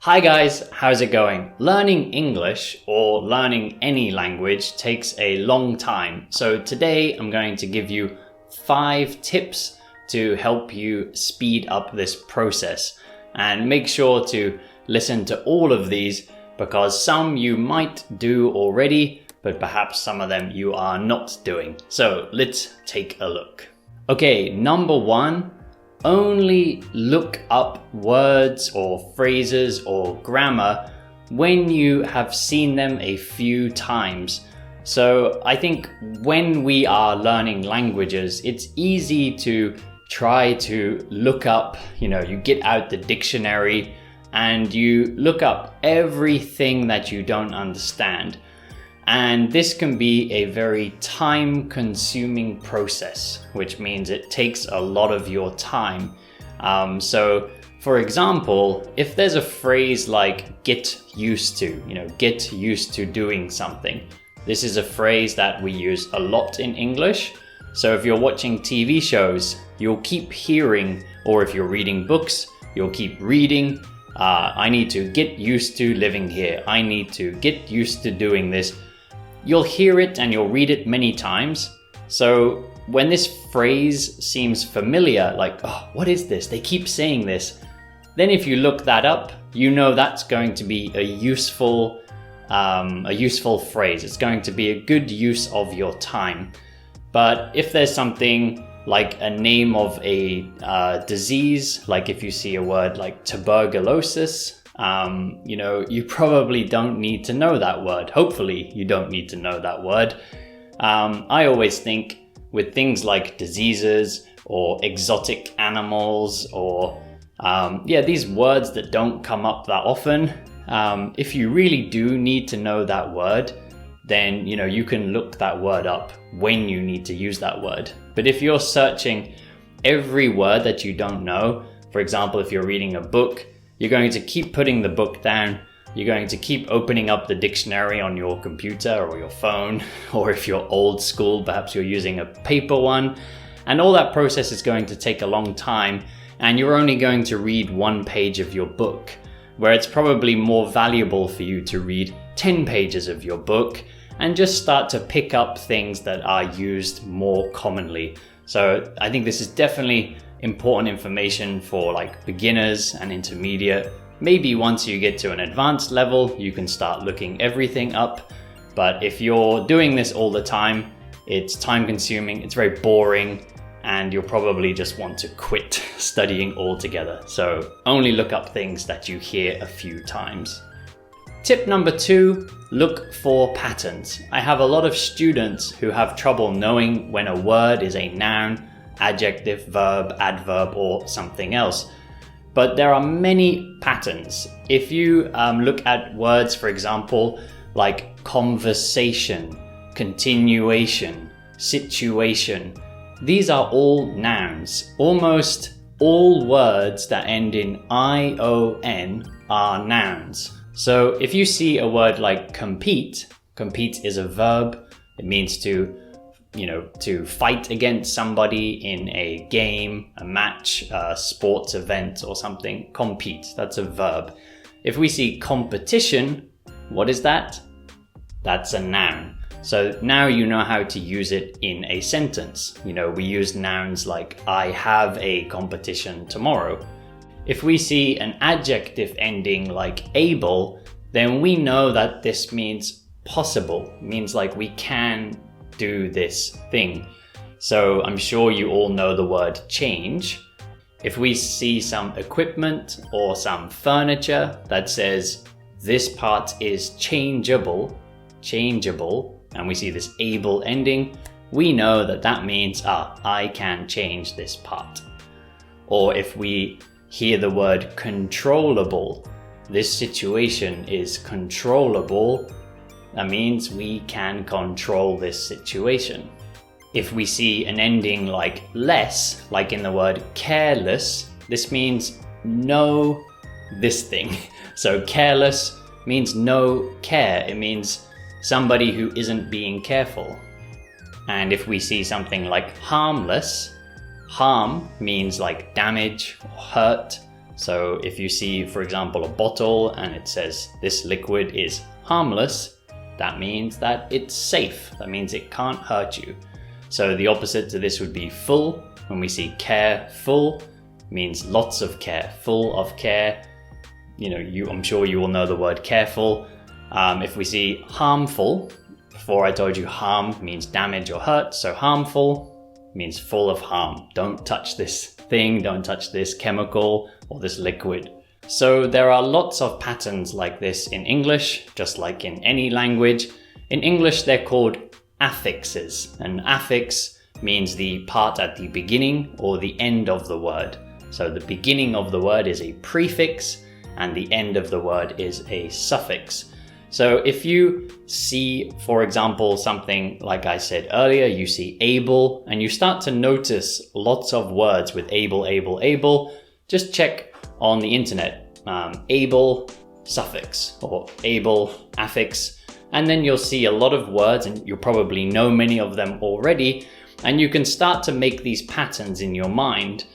Hi guys, how's it going? Learning English or learning any language takes a long time. So today I'm going to give you 5 tips to help you speed up this process. And make sure to listen to all of these because some you might do already, but perhaps some of them you are not doing. So let's take a look. Okay, number 1. Only look up words or phrases or grammar when you have seen them a few times. So I think when we are learning languages, it's easy to try to look up, you get out the dictionary and you look up everything that you don't understand. And this can be a very time-consuming process, which means it takes a lot of your time. So, for example, if there's a phrase like get used to, get used to doing something. This is a phrase that we use a lot in English. So if you're watching TV shows, you'll keep hearing, or if you're reading books, you'll keep reading, I need to get used to living here. I need to get used to doing this. You'll hear it and you'll read it many times. So when this phrase seems familiar, like, oh, what is this? They keep saying this. Then if you look that up, you know that's going to be a useful phrase. It's going to be a good use of your time. But if there's something like a name of a disease, like if you see a word like tuberculosis, you probably don't need to know that word. Hopefully you don't need to know that word. I always think with things like diseases or exotic animals or these words that don't come up that often, if you really do need to know that word, then you can look that word up when you need to use that word. But if you're searching every word that you don't know, for example, if you're reading a book, you're going to keep putting the book down. You're going to keep opening up the dictionary on your computer or your phone, or if you're old school, perhaps you're using a paper one. And all that process is going to take a long time, and you're only going to read 1 page of your book, where it's probably more valuable for you to read 10 pages of your book and just start to pick up things that are used more commonly. So I think this is definitely important information for like beginners and intermediate. Maybe once you get to an advanced level, you can start looking everything up. But if you're doing this all the time, it's time consuming, it's very boring, and you'll probably just want to quit studying altogether. So only look up things that you hear a few times. Tip number 2, look for patterns. I have a lot of students who have trouble knowing when a word is a noun, adjective, verb, adverb, or something else. But there are many patterns. If you look at words, for example, like conversation, continuation, situation, these are all nouns. Almost all words that end in I-O-N are nouns. So if you see a word like compete is a verb. It means to fight against somebody in a game, a match, a sports event or something. Compete, that's a verb. If we see competition, what is that? That's a noun. So now you know how to use it in a sentence. We use nouns like I have a competition tomorrow. If we see an adjective ending like able, then we know that this means possible. It means like we can do this thing. So I'm sure you all know the word change. If we see some equipment or some furniture that says this part is changeable, and we see this able ending, we know that that means I can change this part. Or if we hear the word controllable, this situation is controllable, that means we can control this situation. If we see an ending like less, like in the word careless, this means no this thing. So careless means no care. It means somebody who isn't being careful. And if we see something like harmless, harm means like damage or hurt. So if you see, for example, a bottle and it says this liquid is harmless, that means that it's safe. That means it can't hurt you. So the opposite to this would be full. When we see careful, means lots of care, full of care. I'm sure you all know the word careful. If we see harmful, before I told you harm means damage or hurt, so harmful means full of harm. Don't touch this thing, don't touch this chemical or this liquid. So there are lots of patterns like this in English, just like in any language. In English, they're called affixes. An affix means the part at the beginning or the end of the word. So the beginning of the word is a prefix and the end of the word is a suffix. So if you see, for example, something like I said earlier, you see able and you start to notice lots of words with able, just check on the internet, able suffix or able affix, and then you'll see a lot of words and you'll probably know many of them already, and you can start to make these patterns in your mind.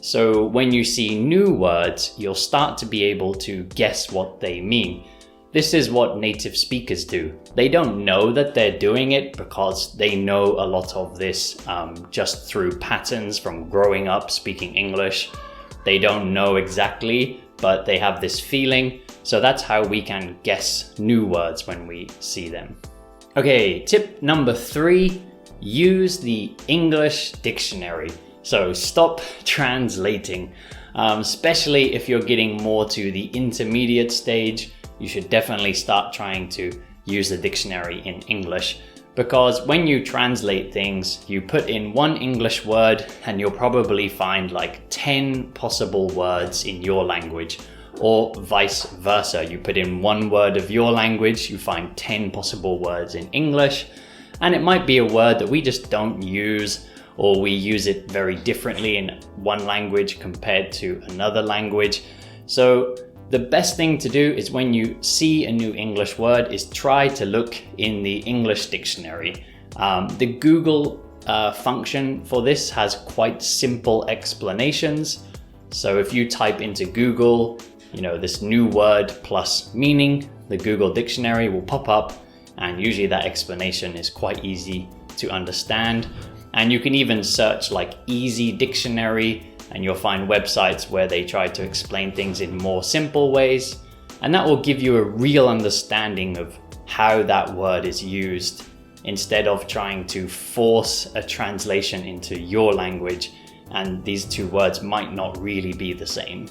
So when you see new words, you'll start to be able to guess what they mean. This is what native speakers do. They don't know that they're doing it because they know a lot of this just through patterns from growing up speaking English. They don't know exactly, but they have this feeling. So that's how we can guess new words when we see them. Okay, tip number 3, use the English dictionary. So stop translating, especially if you're getting more to the intermediate stage. You should definitely start trying to use the dictionary in English, because when you translate things, you put in one English word and you'll probably find like 10 possible words in your language, or vice versa. You put in one word of your language, you find 10 possible words in English, and it might be a word that we just don't use, or we use it very differently in one language compared to another language. So the best thing to do is when you see a new English word is try to look in the English dictionary. The Google function for this has quite simple explanations. So if you type into Google, this new word plus meaning, the Google dictionary will pop up, and usually that explanation is quite easy to understand. And you can even search like Easy Dictionary, and you'll find websites where they try to explain things in more simple ways. And that will give you a real understanding of how that word is used, instead of trying to force a translation into your language. And these two words might not really be the same.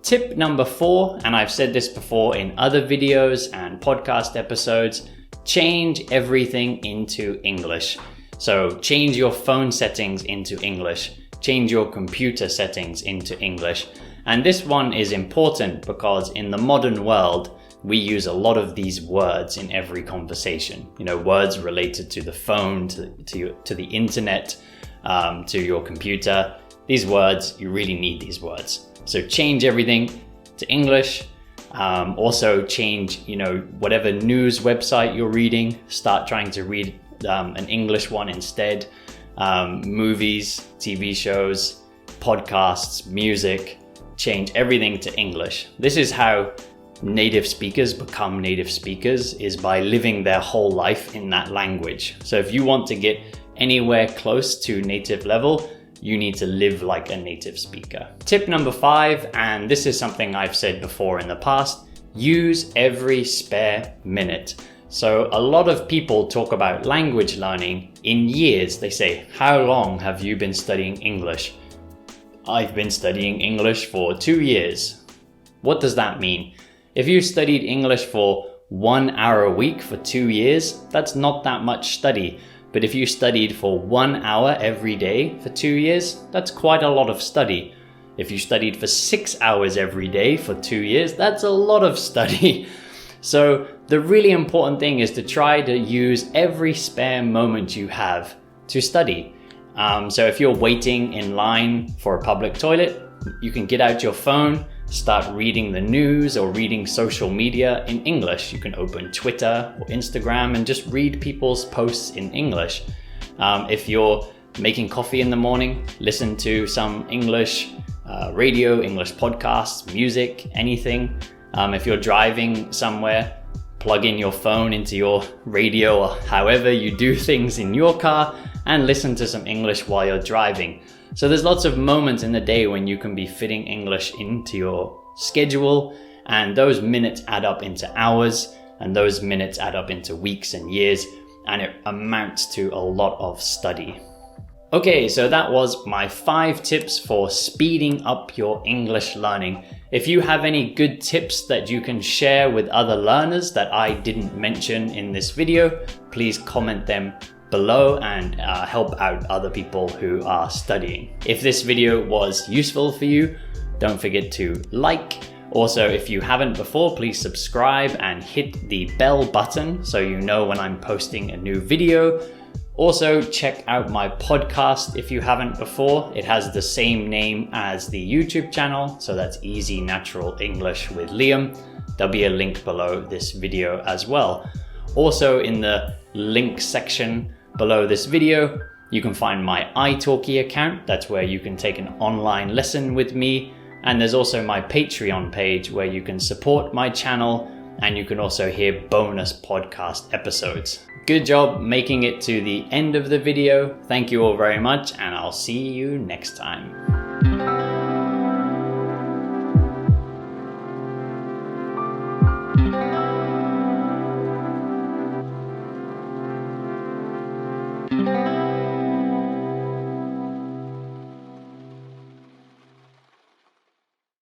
Tip number 4, and I've said this before in other videos and podcast episodes, change everything into English. So change your phone settings into English. Change your computer settings into English. And this one is important because in the modern world, we use a lot of these words in every conversation. Words related to the phone, to the internet, to your computer. These words, you really need these words. So change everything to English. Also change, whatever news website you're reading, start trying to read an English one instead. Movies, TV shows, podcasts, music, change everything to English. This is how native speakers become native speakers, is by living their whole life in that language. So if you want to get anywhere close to native level, you need to live like a native speaker. Tip number 5, and this is something I've said before in the past, use every spare minute. So a lot of people talk about language learning in years. They say, how long have you been studying English? I've been studying English for 2 years. What does that mean? If you studied English for 1 hour a week for 2 years, that's not that much study. But if you studied for 1 hour every day for 2 years, that's quite a lot of study. If you studied for 6 hours every day for 2 years, that's a lot of study. So the really important thing is to try to use every spare moment you have to study. So if you're waiting in line for a public toilet, you can get out your phone, start reading the news or reading social media in English. You can open Twitter or Instagram and just read people's posts in English. If you're making coffee in the morning, listen to some English radio, English podcasts, music, anything. If you're driving somewhere, plug in your phone into your radio or however you do things in your car and listen to some English while you're driving. So there's lots of moments in the day when you can be fitting English into your schedule, and those minutes add up into hours, and those minutes add up into weeks and years, and it amounts to a lot of study. Okay, so that was my 5 tips for speeding up your English learning. If you have any good tips that you can share with other learners that I didn't mention in this video, please comment them below and help out other people who are studying. If this video was useful for you, don't forget to like. Also, if you haven't before, please subscribe and hit the bell button so you know when I'm posting a new video. Also, check out my podcast if you haven't before. It has the same name as the YouTube channel, so that's Easy Natural English with Liam. There'll be a link below this video as well. Also, in the link section below this video, you can find my italki account. That's where you can take an online lesson with me. And there's also my Patreon page where you can support my channel and you can also hear bonus podcast episodes. Good job making it to the end of the video. Thank you all very much, and I'll see you next time.